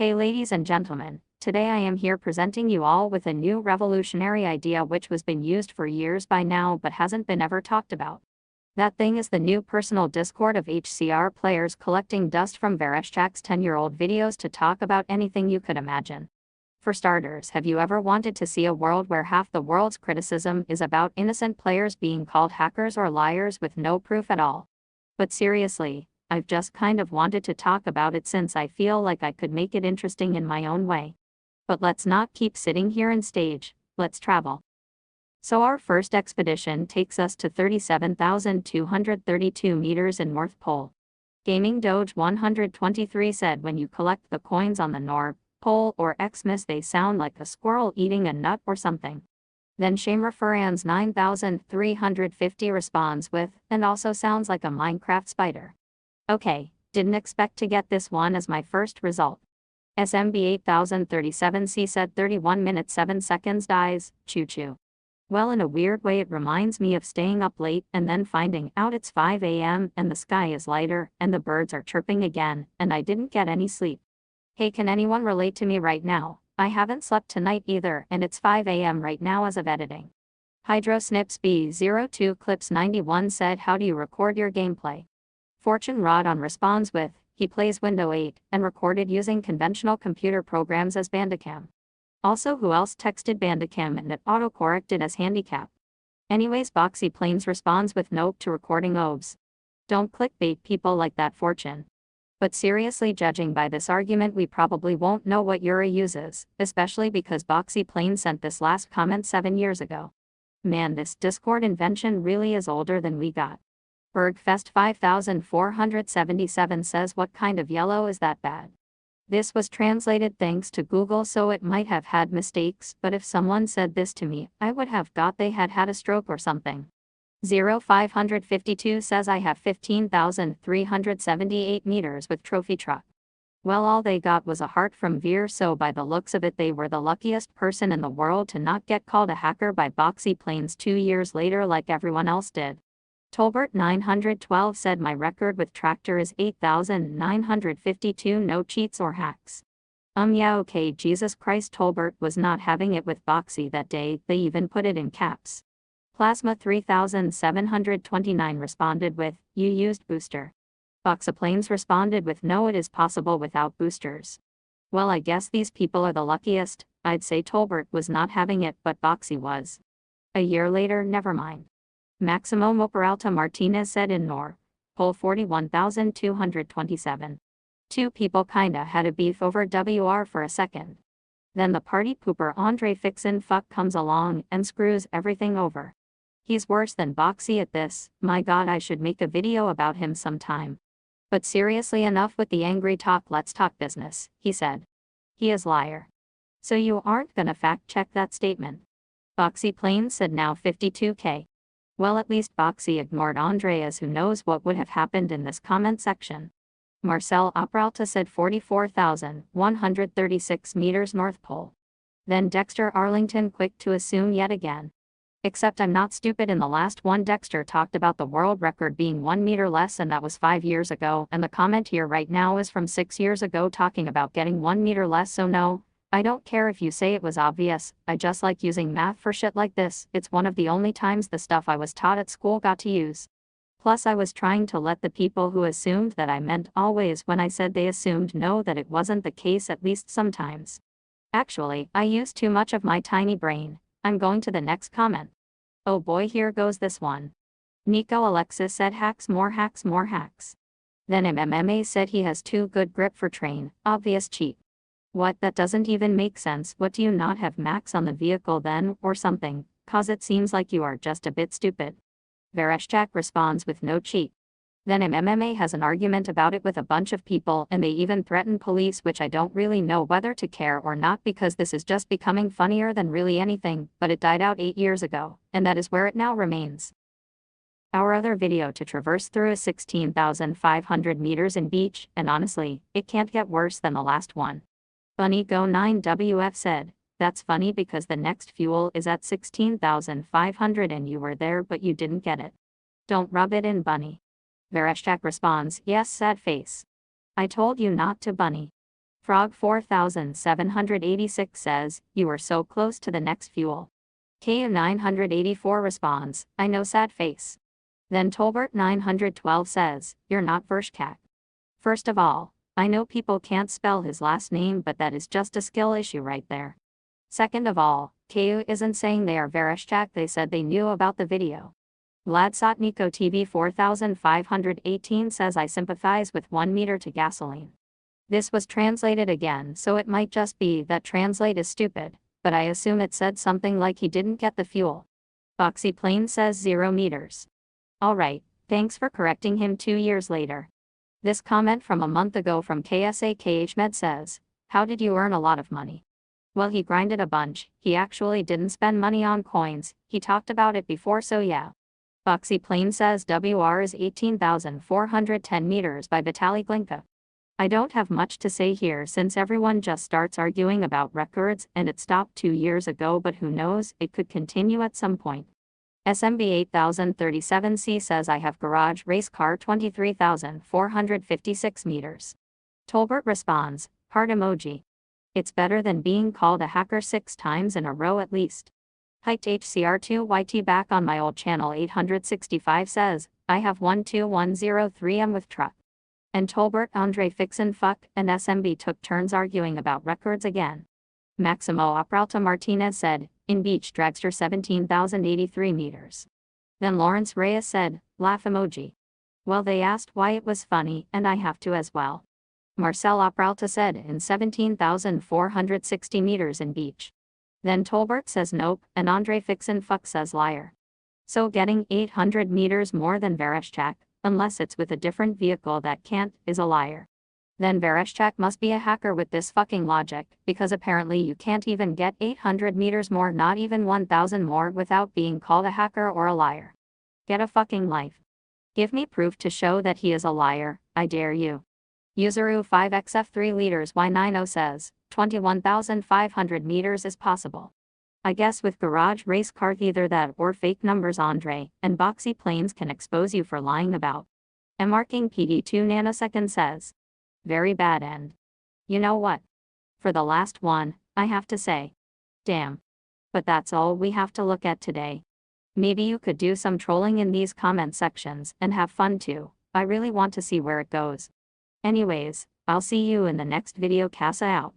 Hey ladies and gentlemen, today I am here presenting you all with a new revolutionary idea which was been used for years by now but hasn't been ever talked about. That thing is the new personal Discord of HCR players collecting dust from Vereshchak's 10-year-old videos to talk about anything you could imagine. For starters, have you ever wanted to see a world where half the world's criticism is about innocent players being called hackers or liars with no proof at all? But seriously, I've just kind of wanted to talk about it since I feel like I could make it interesting in my own way. But let's not keep sitting here and stage, let's travel. So our first expedition takes us to 37,232 meters in North Pole. Gaming Doge 123 said when you collect the coins on the North Pole or Xmas they sound like a squirrel eating a nut or something. Then Shamerfurans 9350 responds with, and also sounds like a Minecraft spider. Okay, didn't expect to get this one as my first result. SMB 8037C said 31 minutes 7 seconds dies, choo choo. Well, in a weird way it reminds me of staying up late and then finding out it's 5 a.m. and the sky is lighter and the birds are chirping again and I didn't get any sleep. Hey, can anyone relate to me right now? I haven't slept tonight either and it's 5 a.m. right now as of editing. Hydrosnips B02 Clips 91 said how do you record your gameplay? Fortune Rodon responds with, he plays Windows 8 and recorded using conventional computer programs as Bandicam. Also, who else texted Bandicam and it autocorrected as handicap? Anyways, Boxy Planes responds with nope to recording OBS. Don't clickbait people like that, Fortune. But seriously, judging by this argument we probably won't know what Yuri uses, especially because Boxy Planes sent this last comment 7 years ago. Man, this Discord invention really is older than we got. Bergfest 5477 says what kind of yellow is that bad? This was translated thanks to Google so it might have had mistakes, but if someone said this to me, I would have thought they had had a stroke or something. 0552 says I have 15,378 meters with trophy truck. Well, all they got was a heart from Veer, so by the looks of it they were the luckiest person in the world to not get called a hacker by Boxy Planes 2 years later like everyone else did. Tolbert 912 said my record with tractor is 8,952 no cheats or hacks. Yeah, okay, Jesus Christ, Tolbert was not having it with Boxy that day, they even put it in caps. Plasma 3729 responded with, you used booster. Boxaplanes responded with no, it is possible without boosters. Well, I guess these people are the luckiest. I'd say Tolbert was not having it but Boxy was. A year later, never mind. Maximo Moperalta Martinez said in Nor. Poll 41,227. Two people kinda had a beef over WR for a second. Then the party pooper Andre Fixin Fuck comes along and screws everything over. He's worse than Boxy at this, my god, I should make a video about him sometime. But seriously, enough with the angry talk, let's talk business, he said. He is liar. So you aren't gonna fact check that statement? Boxy Planes said now 52K. Well, at least Boxy ignored Andreas, who knows what would have happened in this comment section. Marcel Operalta said 44,136 meters North Pole. Then Dexter Arlington quick to assume yet again. Except I'm not stupid. In the last one Dexter talked about the world record being 1 meter less and that was 5 years ago, and the comment here right now is from 6 years ago talking about getting 1 meter less, so no. I don't care if you say it was obvious, I just like using math for shit like this, it's one of the only times the stuff I was taught at school got to use. Plus I was trying to let the people who assumed that I meant always when I said they assumed know that it wasn't the case, at least sometimes. Actually, I use too much of my tiny brain. I'm going to the next comment. Oh boy, here goes this one. Nico Alexis said hacks more hacks more hacks. Then MMA said he has too good grip for train, obvious cheat. What, that doesn't even make sense. What, do you not have max on the vehicle then, or something, cause it seems like you are just a bit stupid. Vereshchak responds with no cheat. Then MMA has an argument about it with a bunch of people and they even threaten police, which I don't really know whether to care or not because this is just becoming funnier than really anything, but it died out 8 years ago, and that is where it now remains. Our other video to traverse through is 16,500 meters in beach, and honestly, it can't get worse than the last one. Bunny Go 9WF said, that's funny because the next fuel is at 16,500 and you were there but you didn't get it. Don't rub it in, Bunny. Vereshchak responds, yes, sad face. I told you not to, Bunny. Frog 4786 says, you were so close to the next fuel. KU 984 responds, I know sad face. Then Tolbert 912 says, you're not Vereshchak. First of all, I know people can't spell his last name, but that is just a skill issue right there. Second of all, KU isn't saying they are Vereshchak, they said they knew about the video. Vladsotniko TV 4518 says I sympathize with 1 meter to gasoline. This was translated again, so it might just be that translate is stupid, but I assume it said something like he didn't get the fuel. Boxy Plane says 0 meters. Alright, thanks for correcting him 2 years later. This comment from a month ago from KSAKHmed says, how did you earn a lot of money? Well, he grinded a bunch, he actually didn't spend money on coins, he talked about it before, so yeah. Boxy Plane says WR is 18,410 meters by Vitaly Glinka. I don't have much to say here since everyone just starts arguing about records and it stopped 2 years ago, but who knows, it could continue at some point. SMB 8037C says I have garage race car 23,456 meters. Tolbert responds, heart emoji. It's better than being called a hacker 6 times in a row at least. Hiked HCR2YT back on my old channel 865 says, I have 12103M with truck. And Tolbert, Andre Fixin fuck, and SMB took turns arguing about records again. Maximo Operalta Martinez said, in beach dragster 17,083 meters. Then Lawrence Reyes said, laugh emoji. Well, they asked why it was funny, and I have to as well. Marcel Operalta said in 17,460 meters in beach. Then Tolbert says nope, and Andre Fixin fuck says liar. So getting 800 meters more than Vereshchak, unless it's with a different vehicle that can't, is a liar. Then Vereshchak must be a hacker with this fucking logic, because apparently you can't even get 800 meters more, not even 1,000 more, without being called a hacker or a liar. Get a fucking life. Give me proof to show that he is a liar, I dare you. Useru 5XF3 liters Y90 says, 21,500 meters is possible. I guess with garage race car either that or fake numbers Andre, and Boxy Planes can expose you for lying about. And marking PD2 nanosecond says, very bad end. You know what? For the last one, I have to say, damn. But that's all we have to look at today. Maybe you could do some trolling in these comment sections and have fun too. I really want to see where it goes. Anyways, I'll see you in the next video. Casa out.